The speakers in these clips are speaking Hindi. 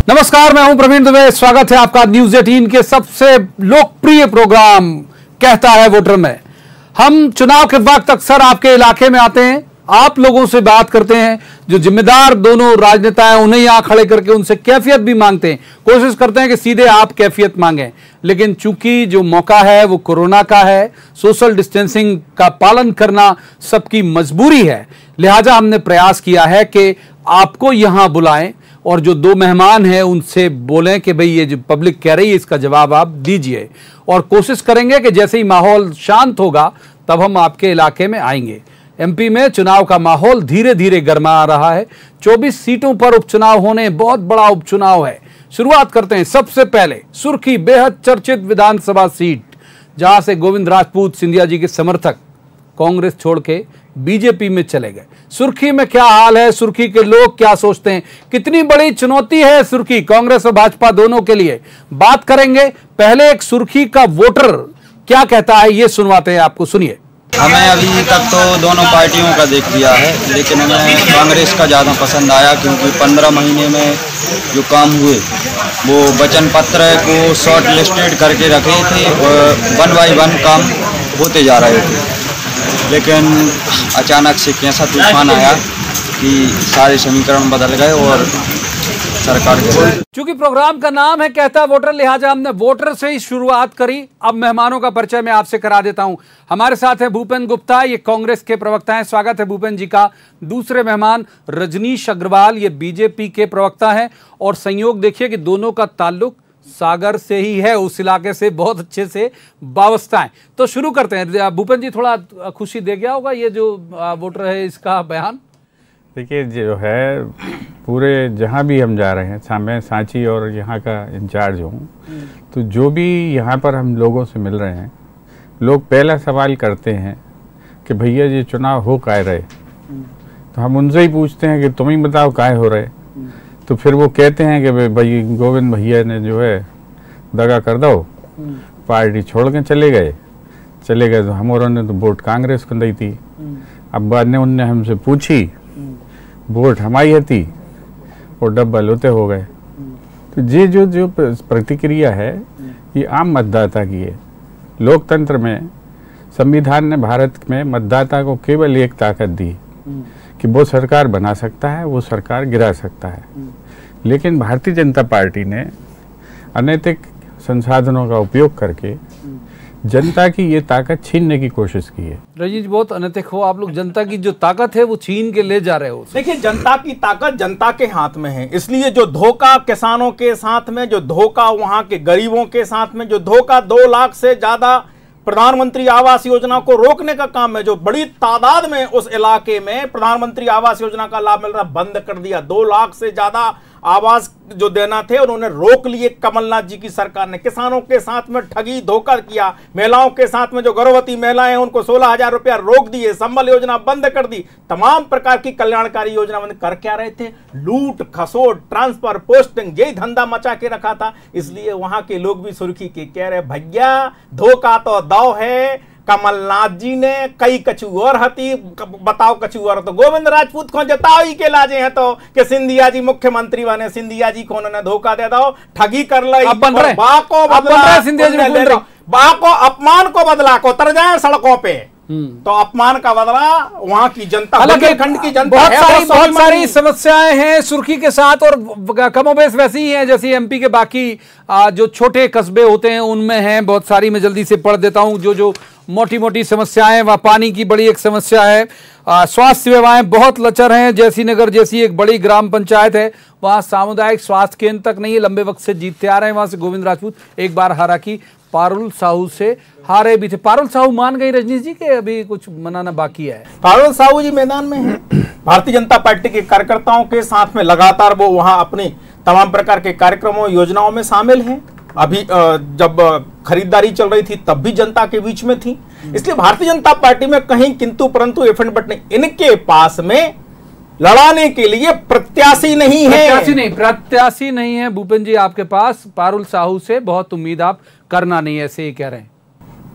नमस्कार, मैं हूं प्रवीण दुबे। स्वागत है आपका न्यूज 18 के सबसे लोकप्रिय प्रोग्राम कहता है वोटर में। हम चुनाव के वक्त अक्सर आपके इलाके में आते हैं, आप लोगों से बात करते हैं। जो जिम्मेदार दोनों राजनेता हैं उन्हें यहां खड़े करके उनसे कैफियत भी मांगते हैं, कोशिश करते हैं कि सीधे आप कैफियत मांगें। लेकिन चूंकि जो मौका है वो कोरोना का है, सोशल डिस्टेंसिंग का पालन करना सबकी मजबूरी है, लिहाजा हमने प्रयास किया है कि आपको यहां बुलाएं और जो दो मेहमान हैं उनसे बोलें कि भाई ये जो पब्लिक कह रही है इसका जवाब आप दीजिए, और कोशिश करेंगे कि जैसे ही माहौल शांत होगा तब हम आपके इलाके में आएंगे। एमपी में चुनाव का माहौल धीरे धीरे गर्मा रहा है। 24 सीटों पर उपचुनाव होने, बहुत बड़ा उपचुनाव है। शुरुआत करते हैं सबसे पहले सुर्खी बेहद चर्चित विधानसभा सीट, जहां से गोविंद राजपूत सिंधिया जी के समर्थक कांग्रेस छोड़ के बीजेपी में चले गए। सुर्खी में क्या हाल है, सुर्खी के लोग क्या सोचते हैं, कितनी बड़ी चुनौती है सुर्खी कांग्रेस और भाजपा दोनों के लिए, बात करेंगे। पहले एक सुर्खी का वोटर क्या कहता है ये सुनवाते हैं आपको, सुनिए। हमें अभी तक तो दोनों पार्टियों का देख लिया है, लेकिन हमें कांग्रेस का ज़्यादा पसंद आया, क्योंकि 15 महीने में जो काम हुए वो वचन पत्र को शॉर्ट लिस्टेड करके रखे थे और 1 बाय 1 काम होते जा रहे थे। लेकिन अचानक से कैसा तूफान आया कि सारे समीकरण बदल गए और सरकार के। चूंकि प्रोग्राम का नाम है कहता वोटर, लिहाजा हमने वोटर से ही शुरुआत करी। अब मेहमानों का परिचय मैं आपसे करा देता हूं। हमारे साथ है भूपेन गुप्ता, ये कांग्रेस के प्रवक्ता हैं, स्वागत है भूपेन जी का। दूसरे मेहमान रजनीश अग्रवाल, ये बीजेपी के प्रवक्ता हैं। और संयोग देखिए कि दोनों का ताल्लुक सागर से ही है, उस इलाके से बहुत अच्छे से वाबस्ता है। तो शुरू करते हैं। भूपेन जी, थोड़ा खुशी दे गया होगा ये जो वोटर है इसका बयान? देखिए, जो है पूरे जहाँ भी हम जा रहे हैं, मैं सांची और यहाँ का इंचार्ज हूँ, तो जो भी यहाँ पर हम लोगों से मिल रहे हैं, लोग पहला सवाल करते हैं कि भैया ये चुनाव हो काहे रहे। तो हम उनसे ही पूछते हैं कि तुम ही बताओ काहे हो रहे। तो फिर वो कहते हैं कि भाई गोविंद भैया ने जो है दगा कर दो, पार्टी छोड़ के चले गए तो हमारों ने तो वोट कांग्रेस को दी थी। अब बाद में उनने हमसे पूछी, वोट हमारी थी और डबल होते हो गए। तो ये जो प्रतिक्रिया है ये आम मतदाता की है। लोकतंत्र में संविधान ने भारत में मतदाता को केवल एक ताकत दी कि वो सरकार बना सकता है, वो सरकार गिरा सकता है। लेकिन भारतीय जनता पार्टी ने अनैतिक संसाधनों का उपयोग करके जनता की ये ताकत छीनने की कोशिश की है। रजनीश, बहुत अनैतिक हो आप लोग, जनता की जो ताकत है वो छीन के ले जा रहे हो। देखिए, जनता की ताकत जनता के हाथ में है, इसलिए जो धोखा किसानों के साथ में, जो धोखा वहां के गरीबों के साथ में, जो धोखा 2 लाख से ज्यादा प्रधानमंत्री आवास योजना को रोकने का काम है, जो बड़ी तादाद में उस इलाके में प्रधानमंत्री आवास योजना का लाभ मिल रहा, बंद कर दिया। 2 लाख से ज्यादा आवास जो देना थे उन्होंने रोक लिए कमलनाथ जी की सरकार ने। किसानों के साथ में ठगी धोखा किया, महिलाओं के साथ में जो गर्भवती महिलाएं हैं उनको 16,000 रुपया रोक दिए, संबल योजना बंद कर दी, तमाम प्रकार की कल्याणकारी योजना बंद कर क्या रहे थे? लूट खसोट, ट्रांसफर, पोस्टिंग, यही धंधा मचा के रखा था। इसलिए वहां के लोग भी सुर्खी के कह रहे, भैया धोखा तो दौ है, कमलनाथ जी ने कई कछु और हती, बताओ कछु और तो गोविंद राजपूत को जताओ ही के लाजे हैं तो कि सिंधिया जी मुख्यमंत्री बने, सिंधिया जी को उन्होंने धोखा दे दो, ठगी कर ली, बा को अपमान को बदला को उतर जाए सड़कों पे, तो अपमान का बदला वहां की जनता, खंड की जनता। बहुत सारी समस्याएं हैं सुर्खी के साथ और कमोबेश वैसी ही हैं जैसे एमपी के बाकी जो छोटे कस्बे होते हैं उनमें हैं। बहुत सारी मैं जल्दी से पढ़ देता हूं। जो मोटी मोटी समस्याएं, वह पानी की बड़ी एक समस्या है, स्वास्थ्य सेवाएं बहुत लचर हैं। जैसी नगर जैसी एक बड़ी ग्राम पंचायत है, वहां सामुदायिक स्वास्थ्य केंद्र तक नहीं है, लंबे वक्त से जीतते आ रहे हैं वहां से गोविंद राजपूत। एक बार हारा की पारुल साहू से हारे भी थे। पारुल साहू मान गई रजनीश जी के अभी कुछ मनाना बाकी है? पारुल साहू जी मैदान में है, भारतीय जनता पार्टी के कार्यकर्ताओं के साथ में लगातार वो वहां अपने तमाम प्रकार के कार्यक्रमों योजनाओं में शामिल हैं। अभी जब खरीदारी चल रही थी तब भी जनता के बीच में थी। इसलिए भारतीय जनता पार्टी में कहीं किंतु परंतु इफ एंड बट नहीं, इनके पास में लड़ाने के लिए प्रत्याशी नहीं है। प्रत्याशी नहीं है भूपेन जी आपके पास। पारुल साहू से बहुत उम्मीद आप करना नहीं, ऐसे ही कह रहे हैं।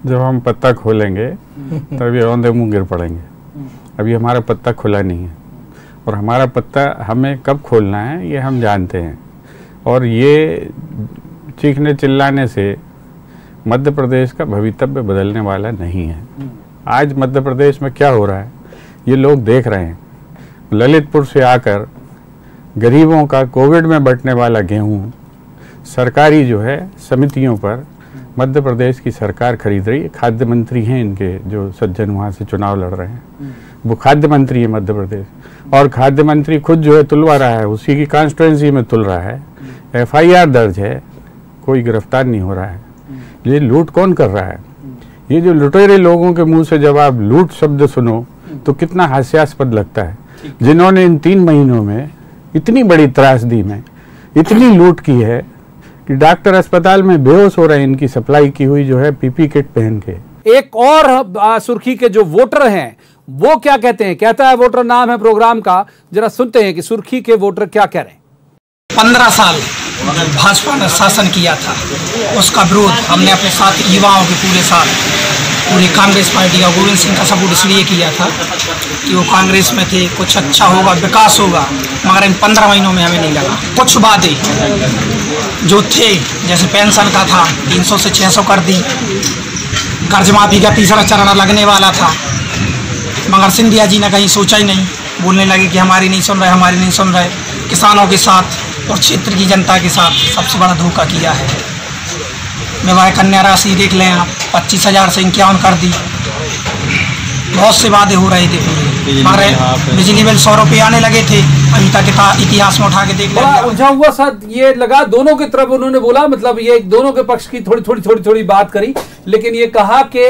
जब हम पत्ता खोलेंगे तभी औंधे मुंह गिर पड़ेंगे। अभी हमारा पत्ता खुला नहीं है और हमारा पत्ता हमें कब खोलना है ये हम जानते हैं। और ये चीखने चिल्लाने से मध्य प्रदेश का भविष्य बदलने वाला नहीं है। आज मध्य प्रदेश में क्या हो रहा है ये लोग देख रहे हैं। ललितपुर से आकर गरीबों का कोविड में बंटने वाला गेहूं सरकारी जो है समितियों पर मध्य प्रदेश की सरकार खरीद रही है। खाद्य मंत्री हैं इनके जो सज्जन वहाँ से चुनाव लड़ रहे हैं, वो खाद्य मंत्री है मध्य प्रदेश, और खाद्य मंत्री खुद जो है तुलवा रहा है, उसी की कॉन्स्टिट्यूंसी में तुल रहा है। FIR दर्ज है, कोई गिरफ्तार नहीं हो रहा है। ये लूट कौन कर रहा है? ये जो लुटेरे लोगों के मुंह से जब आप लूट शब्द सुनो तो कितना हास्यास्पद लगता है, जिन्होंने इन 3 महीनों में इतनी बड़ी त्रासदी में इतनी लूट की है कि डॉक्टर अस्पताल में बेहोश हो रहे हैं इनकी सप्लाई की हुई जो है PP किट पहन के। एक और सुर्खी के जो वोटर हैं वो क्या कहते हैं, कहता है वोटर नाम है प्रोग्राम का, जरा सुनते हैं कि सुर्खी के वोटर क्या कह रहे हैं। 15 साल भाजपा ने शासन किया था, उसका विरोध हमने अपने साथ युवाओं के पूरे साथ पूरी कांग्रेस पार्टी का गोविंद सिंह का सपोर्ट इसलिए किया था कि वो कांग्रेस में थे, कुछ अच्छा होगा, विकास होगा, मगर इन 15 महीनों में हमें नहीं लगा। कुछ वादे जो थे, जैसे पेंशन का था 300 से 600 कर दी, कर्ज माफी का 3रा चरण लगने वाला था, मगर सिंधिया जी ने कहीं सोचा ही नहीं, बोलने लगे कि हमारी नहीं सुन रहे, हमारी नहीं सुन रहे। किसानों के साथ और क्षेत्र की जनता के साथ सबसे बड़ा धोखा किया है। विवाह कन्या राशि देख लें आप, 25,000 से 51 कर दी। बहुत से वादे हो रहे थे पूरे, मगर बिजली बिल 100 रुपये आने लगे थे। अभी तक इतिहास में उठा के देख लें। उलझा हुआ साथ ये लगा, दोनों की तरफ उन्होंने बोला, मतलब ये दोनों के पक्ष की थोड़ी बात करी, लेकिन ये कहा कि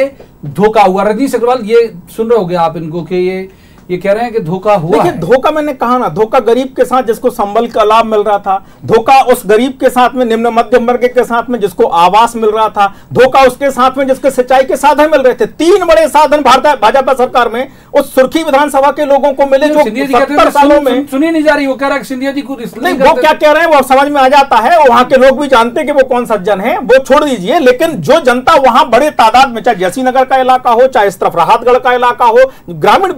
धोखा हुआ। रजनीश अग्रवाल, ये सुन रहे होगे आप इनको कि ये कह रहे हैं कि धोखा हुआ। देखिए, धोखा मैंने कहा ना, धोखा गरीब के साथ जिसको संबल का लाभ मिल रहा था, धोखा उस गरीब के साथ में, निम्न मध्यम वर्ग के साथ में जिसको आवास मिल रहा था, धोखा उसके साथ में जिसके सिंचाई के साधन मिल रहे थे। 3 बड़े साधन भाजपा सरकार में उस सुर्खी विधानसभा के लोगों को मिले जो 70 सालों में सुनी नहीं जा रही। वो कह रहा है सिंधिया जी को नहीं, वो क्या कह रहे हैं वो समझ में आ जाता है, और वहां के लोग भी जानते हैं कि वो कौन सज्जन है, वो छोड़ दीजिए। लेकिन जो जनता वहां बड़े तादाद में, चाहे जैसीनगर का इलाका हो, चाहे इस तरफ राहतगढ़ का इलाका हो, ग्रामीण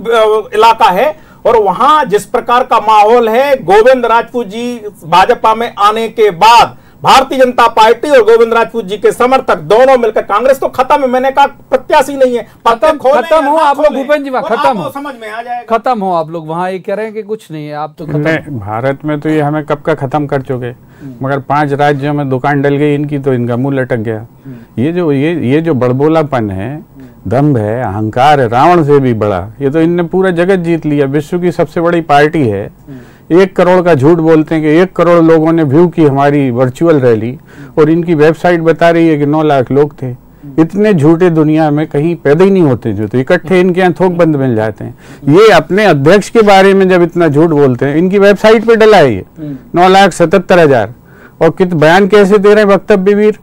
इलाका है, और वहां जिस प्रकार का माहौल है, गोविंद राजपूत जी भाजपा में आने के बाद भारतीय जनता पार्टी और गोविंद राजपूत जी के समर्थक दोनों मिलकर, कांग्रेस तो खत्म है, मैंने कहा प्रत्याशी नहीं है, खत्म हो आप लोग, भूपेंद्र जी खत्म हो, समझ में आ जाएगा, खत्म हो आप लोग। वहां ये कह रहे हैं कि कुछ नहीं है, आप तो खत्म। भारत में तो ये हमें कब का खत्म कर चुके, मगर 5 राज्यों में दुकान डल गई इनकी तो इनका मुंह लटक गया। ये जो बड़बोलापन है, दम्भ है, अहंकार है, रावण से भी बड़ा, ये तो इनने पूरा जगत जीत लिया। विश्व की सबसे बड़ी पार्टी है, 1 करोड़ का झूठ बोलते हैं कि 1 करोड़ लोगों ने व्यू की हमारी वर्चुअल रैली, और इनकी वेबसाइट बता रही है कि 9 लाख लोग थे। इतने झूठे दुनिया में कहीं पैदा ही नहीं होते, जो तो इकट्ठे इनके यहाँ थोक बंद मिल जाते हैं। ये अपने अध्यक्ष के बारे में जब इतना झूठ बोलते हैं, इनकी वेबसाइट पे डला है ये 9,77,000, और कित बयान कैसे दे रहे हैं वक्तव्य वीर।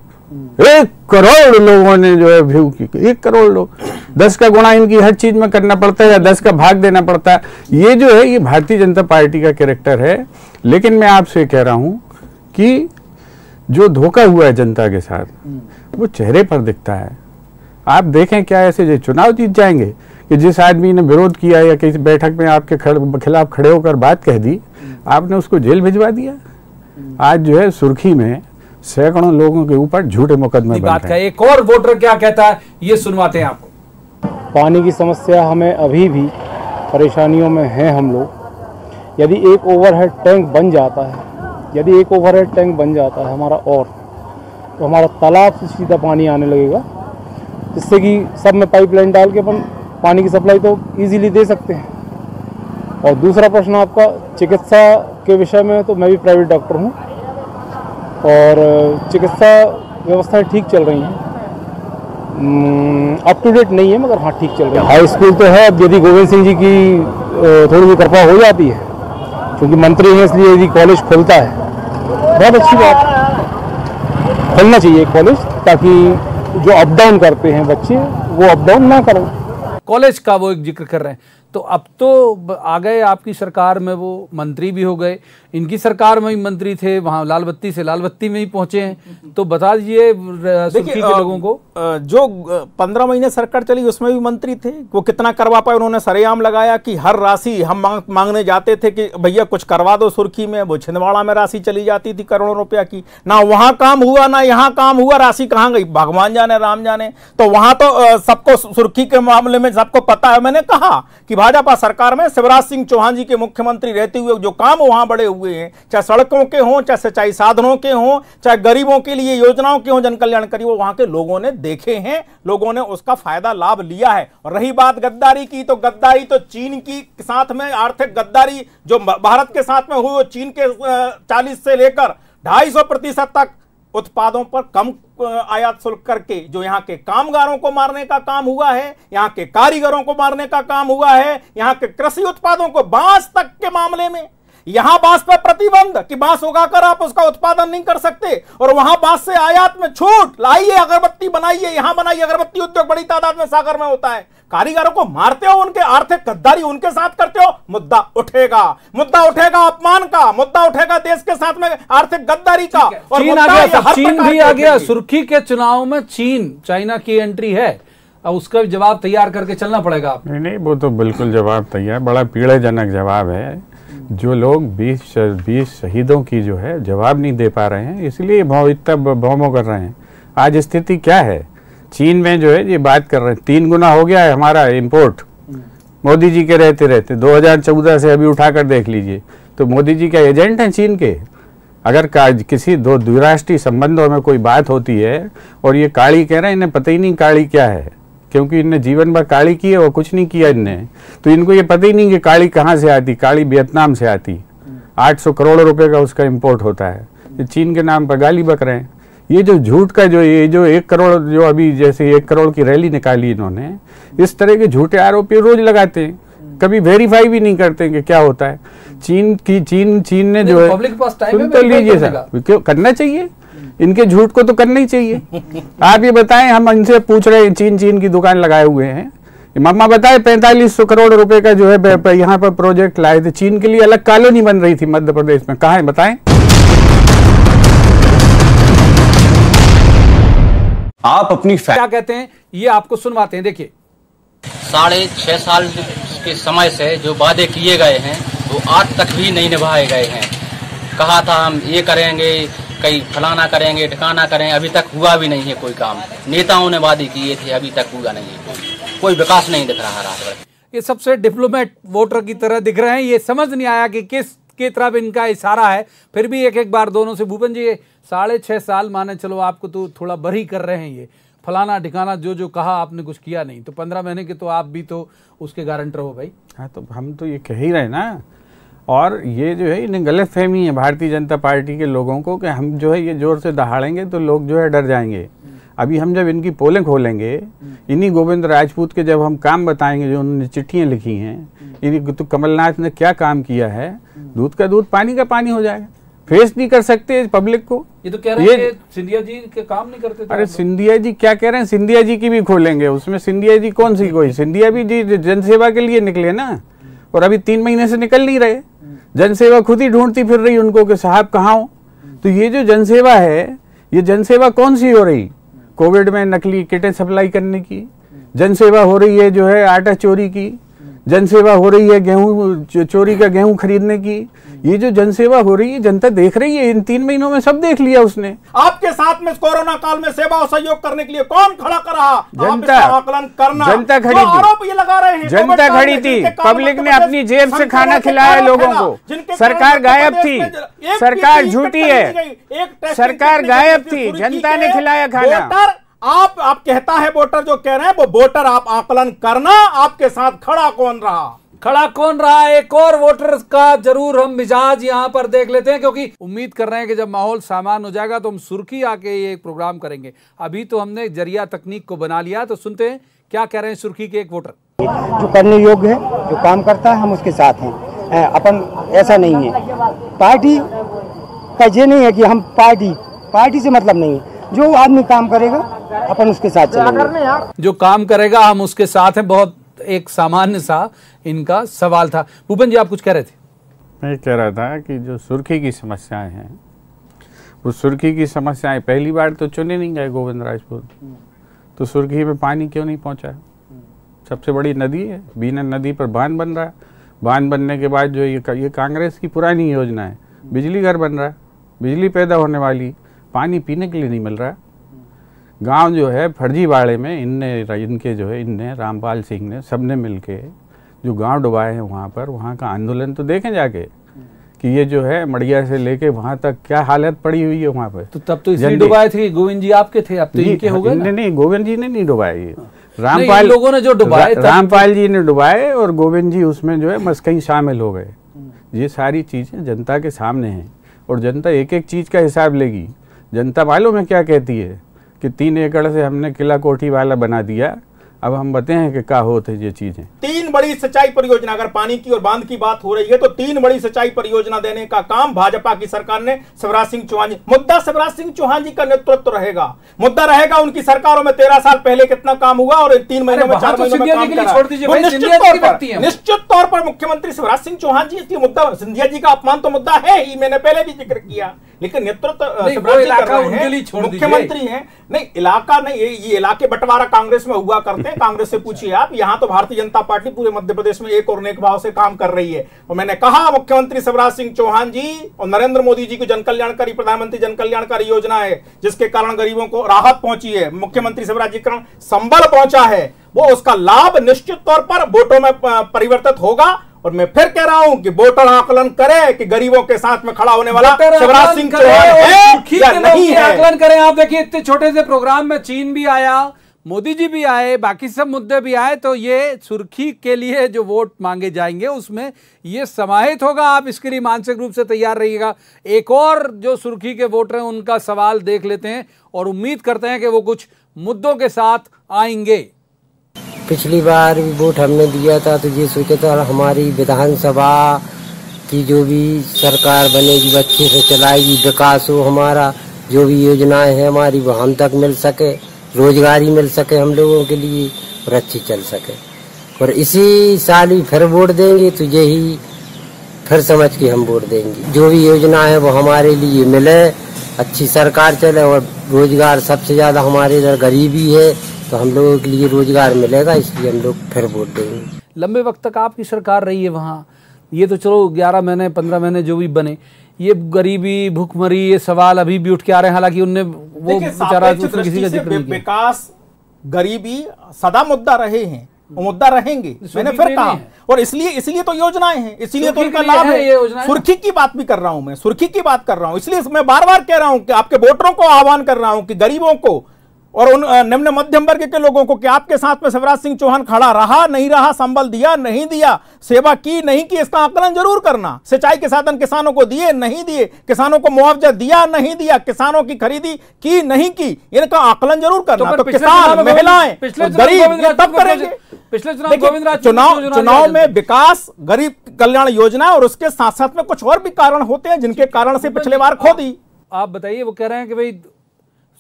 1 करोड़ लोगों ने जो है व्यू की, 1 करोड़ लोग, 10 का गुणा इनकी हर चीज में करना पड़ता है या 10 का भाग देना पड़ता है। ये जो है ये भारतीय जनता पार्टी का कैरेक्टर है। लेकिन मैं आपसे कह रहा हूं कि जो धोखा हुआ है जनता के साथ, वो चेहरे पर दिखता है। आप देखें क्या ऐसे जो चुनाव जीत जाएंगे कि जिस आदमी ने विरोध किया या किसी बैठक में आपके खिलाफ खड़े होकर बात कह दी, आपने उसको जेल भिजवा दिया। आज जो है सुर्खी में सैकड़ों लोगों के ऊपर झूठे मुकदमे बात का। एक और वोटर क्या कहता है ये सुनवाते हैं आपको। पानी की समस्या हमें अभी भी परेशानियों में हैं हम लोग। यदि एक ओवरहेड टैंक बन जाता है, यदि एक ओवरहेड टैंक बन जाता है हमारा, और तो हमारा तालाब से सीधा पानी आने लगेगा, जिससे कि सब में पाइपलाइन डाल के अपन पानी की सप्लाई तो इजीली दे सकते हैं। और दूसरा प्रश्न आपका चिकित्सा के विषय में, तो मैं भी प्राइवेट डॉक्टर हूँ और चिकित्सा व्यवस्थाएं ठीक चल रही हैं, अप टू डेट नहीं है मगर हाँ ठीक चल रही है। हाई स्कूल तो है। अब यदि गोविंद सिंह जी की थोड़ी सी कृपा हो जाती है, क्योंकि मंत्री हैं इसलिए यदि कॉलेज खुलता है, बहुत अच्छी बात, खुलना चाहिए कॉलेज, ताकि जो अप डाउन करते हैं बच्चे वो अप डाउन ना करें। कॉलेज का वो एक जिक्र कर रहे हैं, तो तो अब तो आ गए आपकी सरकार में, वो मंत्री भी हो गए, इनकी सरकार में ही मंत्री थे, वहां लाल बत्ती से लाल बत्ती में ही पहुंचे हैं। तो बता दीजिए सुर्खी के लोगों को, जो 15 महीने सरकार चली उसमें भी मंत्री थे, वो कितना करवा पाए? उन्होंने सरेआम लगाया कि हर राशि हम मांगने जाते थे कि भैया कुछ करवा दो सुर्खी में, वो छिंदवाड़ा में राशि चली जाती थी करोड़ों रुपया की, ना वहां काम हुआ ना यहाँ काम हुआ, राशि कहाँ गई भगवान जाने राम जाने। तो वहां तो सबको सुर्खी के मामले में सबको पता है। मैंने कहा कि भाजपा सरकार में शिवराज सिंह चौहान जी के मुख्यमंत्री रहते हुए जो काम वहां बड़े हुए हैं, चाहे सड़कों के हों, चाहे सिंचाई साधनों के हों, चाहे गरीबों के लिए योजनाओं के हों, जन कल्याणकारी, वो वहां के लोगों ने देखे हैं, लोगों ने उसका फायदा लाभ लिया है। और रही बात गद्दारी की, तो गद्दारी तो चीन की साथ में आर्थिक गद्दारी जो भारत के साथ में हुई, वो चीन के 40 से लेकर 250% तक उत्पादों पर कम आयात शुल्क करके जो यहाँ के कामगारों को मारने का काम हुआ है, यहाँ के कारीगरों को मारने का काम हुआ है, यहाँ के कृषि उत्पादों को, बांस तक के मामले में यहां बांस पर प्रतिबंध कि बांस उगाकर आप उसका उत्पादन नहीं कर सकते, और वहां बांस से आयात में छूट, लाइए अगरबत्ती बनाइए, यहां बनाइए। अगरबत्ती उद्योग बड़ी तादाद में सागर में होता है। कारीगरों को मारते हो, उनके आर्थिक गद्दारी उनके साथ करते हो, मुद्दा उठेगा, मुद्दा उठेगा अपमान का, मुद्दा उठेगा देश के साथ में आर्थिक गद्दारी का। और चीन आ गया, चीन भी आ गया। सुर्खी के चुनाव में चीन, चाइना की एंट्री है, अब उसका जवाब तैयार करके चलना पड़ेगा। नहीं, वो तो बिल्कुल जवाब तैयार, बड़ा पीड़ाजनक जवाब है। जो लोग 20 शहीदों की जो है जवाब नहीं दे पा रहे हैं, इसलिए इतना भौमो कर रहे हैं। आज स्थिति क्या है चीन में जो है, ये बात कर रहे हैं 3 गुना हो गया है हमारा इंपोर्ट, मोदी जी के रहते रहते 2014 से अभी उठाकर देख लीजिए। तो मोदी जी क्या एजेंट हैं चीन के? अगर किसी द्विराष्ट्रीय संबंधों में कोई बात होती है और ये काली कह रहे हैं, इन्हें पता ही नहीं काली क्या है, क्योंकि इनने जीवन भर काली की है, वो कुछ नहीं किया इनने, तो इनको ये पता ही नहीं कि काली कहाँ से आती। काली वियतनाम से आती, 800 करोड़ रुपए का उसका इंपोर्ट होता है। ये चीन के नाम पर गाली बक रहे हैं। ये जो झूठ का ये जो 1 करोड़, जो अभी जैसे 1 करोड़ की रैली निकाली इन्होंने, इस तरह के झूठे आरोप रोज लगाते हैं, कभी वेरीफाई भी नहीं करते कि क्या होता है। चीन ने जो है, सुन तो लीजिए सर, क्यों करना चाहिए इनके झूठ को, तो करना ही चाहिए। आप ये बताएं, हम इनसे पूछ रहे हैं, चीन की दुकान लगाए हुए हैं, मम्मा बताए 4500 करोड़ रुपए का जो है यहाँ पर प्रोजेक्ट लाए थे, चीन के लिए अलग कॉलोनी बन रही थी मध्य प्रदेश में, कहाँ है बताएं? आप अपनी क्या कहते हैं ये आपको सुनवाते हैं, देखिए। 6.5 साल के समय से जो वादे किए गए हैं वो आज तक भी नहीं निभाए गए हैं। कहा था हम ये करेंगे, कहीं फलाना करेंगे, ठिकाना करेंगे, अभी तक हुआ भी नहीं है कोई काम। नेताओं ने वादे किए थे, अभी तक हुआ नहीं है, कोई विकास नहीं दिख रहा है। ये सबसे डिप्लोमेट वोटर की तरह दिख रहे हैं। ये समझ नहीं आया कि किस की तरफ इनका इशारा है। फिर भी एक बार दोनों से, भूपेन जी 6.5 साल माने चलो, आपको तो थोड़ा बरी कर रहे हैं, ये फलाना ठिकाना जो कहा आपने कुछ किया नहीं, तो 15 महीने के तो आप भी तो उसके गारंटर हो भाई। हाँ, तो हम तो ये कह ही रहे ना। और ये जो है इन्हें गलत फहमी है भारतीय जनता पार्टी के लोगों को कि हम जो है ये जोर से दहाड़ेंगे तो लोग जो है डर जाएंगे। अभी हम जब इनकी पोलें खोलेंगे, इन्हीं गोविंद राजपूत के जब हम काम बताएंगे जो उन्होंने चिट्ठियां लिखी हैं, इन्हीं तो कमलनाथ ने क्या काम किया है, दूध का दूध पानी का पानी हो जाएगा। फेस नहीं कर सकते पब्लिक को। ये तो कह रहे हैं कि सिंधिया जी के काम नहीं करते थे। अरे सिंधिया जी क्या कह रहे हैं, सिंधिया जी की भी खोलेंगे, उसमें सिंधिया जी कौन सी कोई, सिंधिया भी जी जनसेवा के लिए निकले ना, और अभी 3 महीने से निकल नहीं रहे। जनसेवा खुद ही ढूंढती फिर रही उनको कि साहब कहाँ हो। तो ये जो जनसेवा है, ये जनसेवा कौन सी हो रही? कोविड में नकली किटें सप्लाई करने की जनसेवा हो रही है, जो है आटा चोरी की जनसेवा हो रही है, गेहूं चोरी का गेहूं खरीदने की। ये जो जनसेवा हो रही है जनता देख रही है, इन 3 महीनों में सब देख लिया उसने। आपके साथ में कोरोना काल में सेवा और सहयोग करने के लिए कौन खड़ा कर रहा? जनता, आकलन करना, जनता खड़ी थी, आरोप ये लगा रहे हैं, जनता खड़ी थी, पब्लिक ने अपनी जेब से खाना खिलाया लोगों को। सरकार गायब थी, सरकार झूठी है, सरकार गायब थी, जनता ने खिलाया खाना। आप कहता है वोटर जो कह रहे हैं वो वोटर, आप आकलन करना, आपके साथ खड़ा कौन रहा? एक और वोटर का जरूर हम मिजाज यहाँ पर देख लेते हैं, क्योंकि उम्मीद कर रहे हैं कि जब माहौल सामान हो जाएगा तो हम सुर्खी आके ये प्रोग्राम करेंगे। अभी तो हमने जरिया तकनीक को बना लिया, तो सुनते हैं क्या कह रहे हैं सुर्खी के एक वोटर। जो करने योग्य है, जो काम करता है, हम उसके साथ हैं। अपन ऐसा नहीं है, पार्टी का ये नहीं है कि हम पार्टी से मतलब नहीं है। जो आदमी काम करेगा अपन उसके साथ चलेंगे, जो काम करेगा हम उसके साथ हैं। बहुत एक सामान्य सा इनका सवाल था। भूपेन जी, आप कुछ कह रहे थे? मैं कह रहा था कि जो सुर्खी की समस्याएं हैं, वो सुर्खी की समस्याएं पहली बार तो चुने नहीं गए गोविंद राजपूत, तो सुर्खी में पानी क्यों नहीं पहुंचा? सबसे बड़ी नदी है, बीना नदी पर बांध बन रहा है। बांध बनने के बाद जो ये कांग्रेस की पुरानी योजना है, बिजली घर बन रहा है, बिजली पैदा होने वाली, पानी पीने के लिए नहीं मिल रहा। गांव जो है फर्जीवाड़े में इनने रामपाल सिंह ने सबने मिलके जो गांव डुबाए हैं वहाँ का आंदोलन तो देखें जाके कि ये जो है मड़िया से लेके वहाँ तक क्या हालत पड़ी हुई है वहाँ पे। तो तब तो इसलिए डुबाए थे, गोविंद जी आपके थे, अब तो इनके हो गए। नहीं, गोविंद जी ने नहीं डुबाए, ये रामपाल लोगों ने जो डुबाए, रामपाल जी ने डुबाए और गोविंद जी उसमें जो है मस्कई शामिल हो गए। ये सारी चीजें जनता के सामने हैं और जनता एक एक चीज का हिसाब लेगी। जनता मालूम है क्या कहती है कि 3 एकड़ से हमने किला कोठी वाला बना दिया, अब हम बताएं कि क्या होते ये चीजें। 3 बड़ी सिंचाई परियोजना, अगर पानी की और बांध की बात हो रही है तो 3 बड़ी सिंचाई परियोजना देने का काम भाजपा की सरकार ने शिवराज सिंह चौहान जी, मुद्दा शिवराज सिंह चौहान जी का नेतृत्व रहेगा, मुद्दा रहेगा उनकी सरकारों में 13 साल पहले कितना काम हुआ और 3 महीनों में 4 महीनों में काम करा। निश्चित तौर पर मुख्यमंत्री शिवराज सिंह चौहान जी, इसलिए मुद्दा सिंधिया जी का अपमान तो मुद्दा है ही, मैंने पहले भी जिक्र किया, लेकिन नेतृत्व शिवराज जी कर रहे हैं, मुख्यमंत्री हैं। नहीं, इलाका नहीं, ये इलाके बंटवारा कांग्रेस में हुआ करते हैं, कांग्रेस से पूछिए आप। यहाँ तो भारतीय जनता पार्टी पूरे मध्य प्रदेश में एक और नेक भाव से काम कर रही है। और मैंने कहा मुख्यमंत्री शिवराज सिंह चौहान जी और नरेंद्र मोदी जी की जन कल्याणकारी प्रधानमंत्री जन कल्याणकारी योजना है, जिसके कारण गरीबों को राहत पहुंची है, मुख्यमंत्री शिवराज जी के कारण संबल पहुंचा है, वो उसका लाभ निश्चित तौर पर वोटों में परिवर्तित होगा। और मैं फिर कह रहा हूं कि वोटर आकलन करे कि गरीबों के साथ में खड़ा होने वाला शिवराज सिंह चौहान है या नहीं है। आकलन करें। आप देखिए, इतने छोटे से प्रोग्राम में चीन भी आया, मोदी जी भी आए, बाकी सब मुद्दे भी आए, तो ये सुर्खी के लिए जो वोट मांगे जाएंगे उसमें ये समाहित होगा। आप इसके लिए मानसिक रूप से तैयार रहिएगा। एक और जो सुर्खी के वोटर हैं उनका सवाल देख लेते हैं और उम्मीद करते हैं कि वो कुछ मुद्दों के साथ आएंगे। पिछली बार भी वोट हमने दिया था तो ये सोचा था हमारी विधानसभा की जो भी सरकार बनेगी वो अच्छे से चलाएगी, विकास हो, हमारा जो भी योजनाएं हैं हमारी वो हम तक मिल सके, रोजगारी मिल सके हम लोगों के लिए और अच्छी चल सके। और इसी साल ही फिर वोट देंगे तो यही फिर समझ के हम वोट देंगे। जो भी योजना है वो हमारे लिए मिले, अच्छी सरकार चले और रोजगार, सबसे ज्यादा हमारे इधर गरीबी है तो हम लोगों के लिए रोजगार मिलेगा, इसलिए हम लोग फिर वोट देंगे। लंबे वक्त तक आपकी सरकार रही है वहाँ, ये तो चलो 11 महीने 15 महीने जो भी बने, ये गरीबी भूखमरी ये सवाल अभी भी उठ के आ रहे हैं। हालांकि उनने वो बेचारा किसी का जिक्र नहीं किया। विकास, गरीबी सदा मुद्दा रहे हैं, वो मुद्दा रहेंगे, मैंने फिर कहा। और इसलिए तो योजनाएं हैं, इसीलिए तो इनका लाभ है। सुर्खी की बात भी कर रहा हूं मैं, सुर्खी की बात कर रहा हूं, इसलिए मैं बार बार कह रहा हूं कि आपके वोटरों को आह्वान कर रहा हूं कि गरीबों को और उन निम्न मध्यम वर्ग के लोगों को कि आपके साथ में शिवराज सिंह चौहान खड़ा रहा नहीं रहा, संबल दिया नहीं दिया, सेवा की नहीं की, इसका आकलन जरूर करना। सिंचाई के साधन किसानों को दिए नहीं दिए, किसानों को मुआवजा दिया नहीं दिया, किसानों की खरीदी की नहीं की, इनका आकलन जरूर करना। तो किसान, महिलाएं, गरीब तब करेंगे। पिछले चुनाव में विकास, गरीब कल्याण योजना और उसके साथ साथ में कुछ और भी कारण होते हैं जिनके कारण से पिछले बार खो दी। आप बताइए, वो कह रहे हैं कि भाई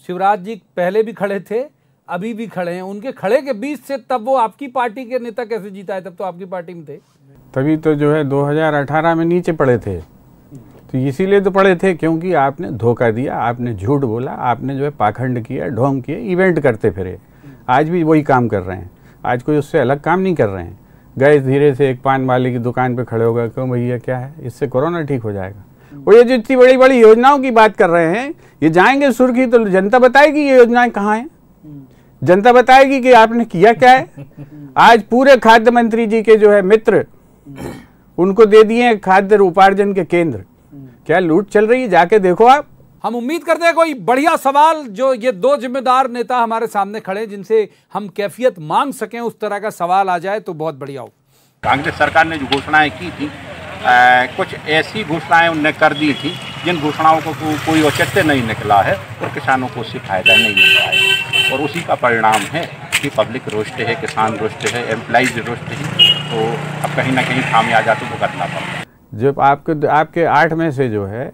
शिवराज जी पहले भी खड़े थे, अभी भी खड़े हैं, उनके खड़े के बीच से तब वो आपकी पार्टी के नेता कैसे जीता है? तब तो आपकी पार्टी में थे। तभी तो जो है 2018 में नीचे पड़े थे, तो इसीलिए तो पड़े थे क्योंकि आपने धोखा दिया, आपने झूठ बोला, आपने जो है पाखंड किया, ढोंग किए, इवेंट करते फिरे। आज भी वही काम कर रहे हैं, आज कोई उससे अलग काम नहीं कर रहे हैं। गए धीरे से एक पान वाले की दुकान पे खड़े हो गए, क्यों भैया क्या है, इससे कोरोना ठीक हो जाएगा। और ये जो इतनी बड़ी बड़ी योजनाओं की बात कर रहे हैं, ये जाएंगे सुर्खी तो जनता बताएगी ये योजनाएं कहाँ हैं, जनता बताएगी कि आपने किया क्या है। आज पूरे खाद्य मंत्री जी के जो है मित्र, उनको दे दिए खाद्य उपार्जन के केंद्र। क्या लूट चल रही है, जाके देखो आप। हम उम्मीद करते हैं कोई बढ़िया सवाल जो ये 2 जिम्मेदार नेता हमारे सामने खड़े जिनसे हम कैफियत मांग सकें, उस तरह का सवाल आ जाए तो बहुत बढ़िया हो। कांग्रेस सरकार ने जो घोषणाएं की थी, कुछ ऐसी घोषणाएं उनने कर दी थी जिन घोषणाओं को कोई औचित्य नहीं निकला है और किसानों को उससे फायदा नहीं मिल रहा है। और उसी का परिणाम है कि पब्लिक रुष्ट है, किसान रुष्ट है, एम्प्लॉइज रुष्ट है। तो अब कहीं ना कहीं खामियाजा तो भुगतना पड़ता है। जब आपके 8 में से जो है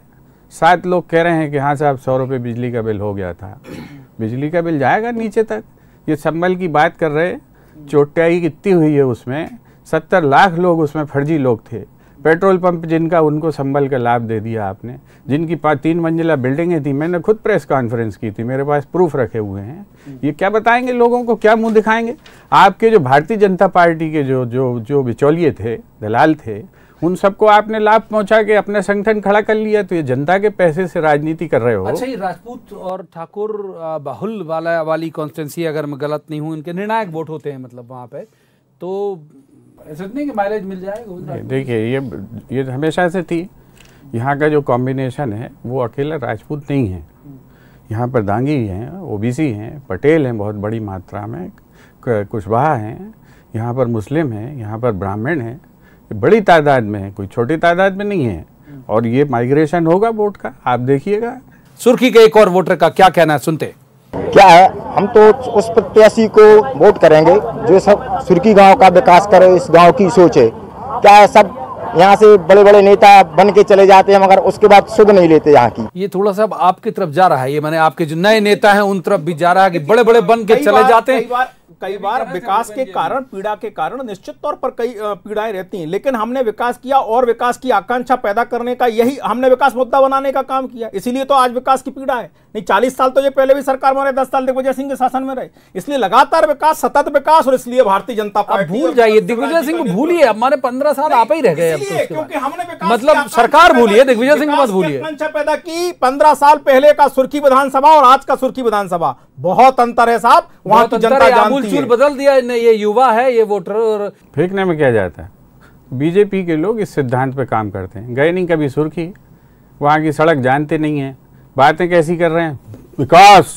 7 लोग कह रहे हैं कि हाँ साहब 100 रुपये बिजली का बिल हो गया था, बिजली का बिल जाएगा नीचे तक। ये संबल की बात कर रहे, चोटाई कितनी हुई है उसमें, 70 लाख लोग उसमें फर्जी लोग थे। पेट्रोल पंप जिनका, उनको संभल का लाभ दे दिया आपने। जिनकी 3 मंजिला बिल्डिंगें थी, मैंने खुद प्रेस कॉन्फ्रेंस की थी, मेरे पास प्रूफ रखे हुए हैं। ये क्या बताएंगे लोगों को, क्या मुंह दिखाएंगे? आपके जो भारतीय जनता पार्टी के जो बिचौलिए थे, दलाल थे, उन सबको आपने लाभ पहुंचा के अपना संगठन खड़ा कर लिया। तो ये जनता के पैसे से राजनीति कर रहे हो। अच्छा, ये राजपूत और ठाकुर बाहुल वाली कॉन्स्टिट्यूंसी, अगर मैं गलत नहीं हूँ, इनके निर्णायक वोट होते हैं मतलब वहाँ पे, तो ऐसा नहीं कि माइलेज मिल जाएगा? देखिए, ये हमेशा से थी। यहाँ का जो कॉम्बिनेशन है वो अकेला राजपूत नहीं है। यहाँ पर दांगी हैं, ओबीसी हैं, पटेल हैं बहुत बड़ी मात्रा में, कुशवाहा हैं, यहाँ पर मुस्लिम हैं, यहाँ पर ब्राह्मण हैं, बड़ी तादाद में है, कोई छोटी तादाद में नहीं है। और ये माइग्रेशन होगा वोट का, आप देखिएगा। सुर्खी के एक और वोटर का क्या कहना है, सुनते। क्या है, हम तो उस प्रत्याशी को वोट करेंगे जो सब सुर्खी गांव का विकास करे। इस गांव की सोच है। क्या है, सब यहाँ से बड़े बड़े नेता बन के चले जाते हैं मगर उसके बाद सुध नहीं लेते यहाँ की। ये थोड़ा सा आपकी तरफ जा रहा है, ये मैंने आपके जो नए नेता हैं उन तरफ भी जा रहा है कि बड़े बड़े बन के चले जाते हैं। कई बार विकास के कारण, पीड़ा के कारण निश्चित तौर पर कई पीड़ाएं रहती हैं, लेकिन हमने विकास किया और विकास की आकांक्षा पैदा करने का, यही हमने विकास मुद्दा बनाने का काम किया। इसीलिए तो आज विकास की पीड़ा है। नहीं, 40 साल तो ये पहले भी सरकार में रहे, 10 साल दिग्विजय सिंह के शासन में रहे। इसलिए लगातार विकास, सतत विकास, और इसलिए भारतीय जनता पार्टी। भूल जाइए दिग्विजय सिंह को, भूलिए, हमारे 15 साल आप ही रह गए। क्योंकि हमने विकास, मतलब सरकार भूलिए, दिग्विजय सिंह को मत भूलिए। आकांक्षा पैदा की। 15 साल पहले का सुर्खी विधानसभा और आज का सुर्खी विधानसभा, बहुत अंतर है साहब। वहां की जनता जानती है। बदल दिया, ये युवा है, ये वोटर। और फेंकने में क्या जाता है? बीजेपी के लोग इस सिद्धांत पे काम करते हैं। गए नहीं कभी सुर्खी, वहाँ की सड़क जानते नहीं हैं, बातें कैसी कर रहे हैं, विकास,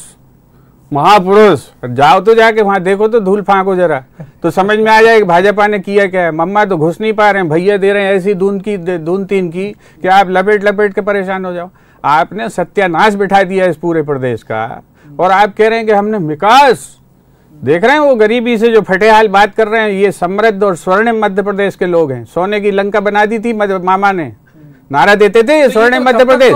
महापुरुष। जाओ तो जाके वहाँ देखो तो धूल फांको जरा, तो समझ में आ जाए कि भाजपा ने किया क्या है। मम्मा तो घुस नहीं पा रहे हैं, भैया दे रहे हैं ऐसी दून तीन की कि आप लपेट लपेट के परेशान हो जाओ। आपने सत्यानाश बिठा दिया इस पूरे प्रदेश का, और आप कह रहे हैं कि हमने विकास। देख रहे हैं वो गरीबी से जो फटे हाल बात कर रहे हैं, ये समृद्ध और स्वर्णिम मध्य प्रदेश के लोग हैं। सोने की लंका बना दी थी मामा ने, नारा देते थे स्वर्णिम मध्य प्रदेश।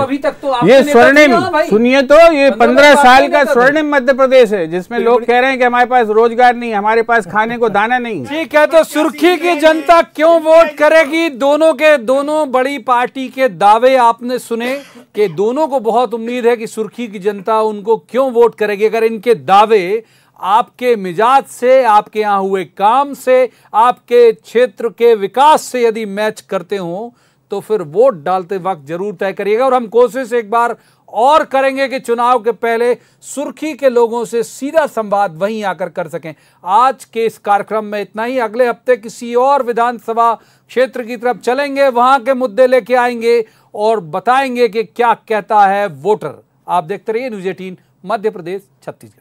ये स्वर्णिम, सुनिए तो, ये 15 साल का स्वर्णिम मध्य प्रदेश है, जिसमें लोग कह रहे हैं कि हमारे पास रोजगार नहीं, हमारे पास खाने को दाना नहीं। ठीक है, तो सुर्खी की जनता क्यों वोट करेगी? दोनों बड़ी पार्टी के दावे आपने सुने कि दोनों को बहुत उम्मीद है कि सुर्खी की जनता उनको क्यों वोट करेगी। अगर इनके दावे आपके मिजाज से, आपके यहाँ हुए काम से, आपके क्षेत्र के विकास से यदि मैच करते हो तो फिर वोट डालते वक्त जरूर तय करिएगा। और हम कोशिश एक बार और करेंगे कि चुनाव के पहले सुर्खी के लोगों से सीधा संवाद वहीं आकर कर सकें। आज के इस कार्यक्रम में इतना ही। अगले हफ्ते किसी और विधानसभा क्षेत्र की तरफ चलेंगे, वहां के मुद्दे लेके आएंगे और बताएंगे कि क्या कहता है वोटर। आप देखते रहिए न्यूज़ 18 मध्य प्रदेश छत्तीसगढ़।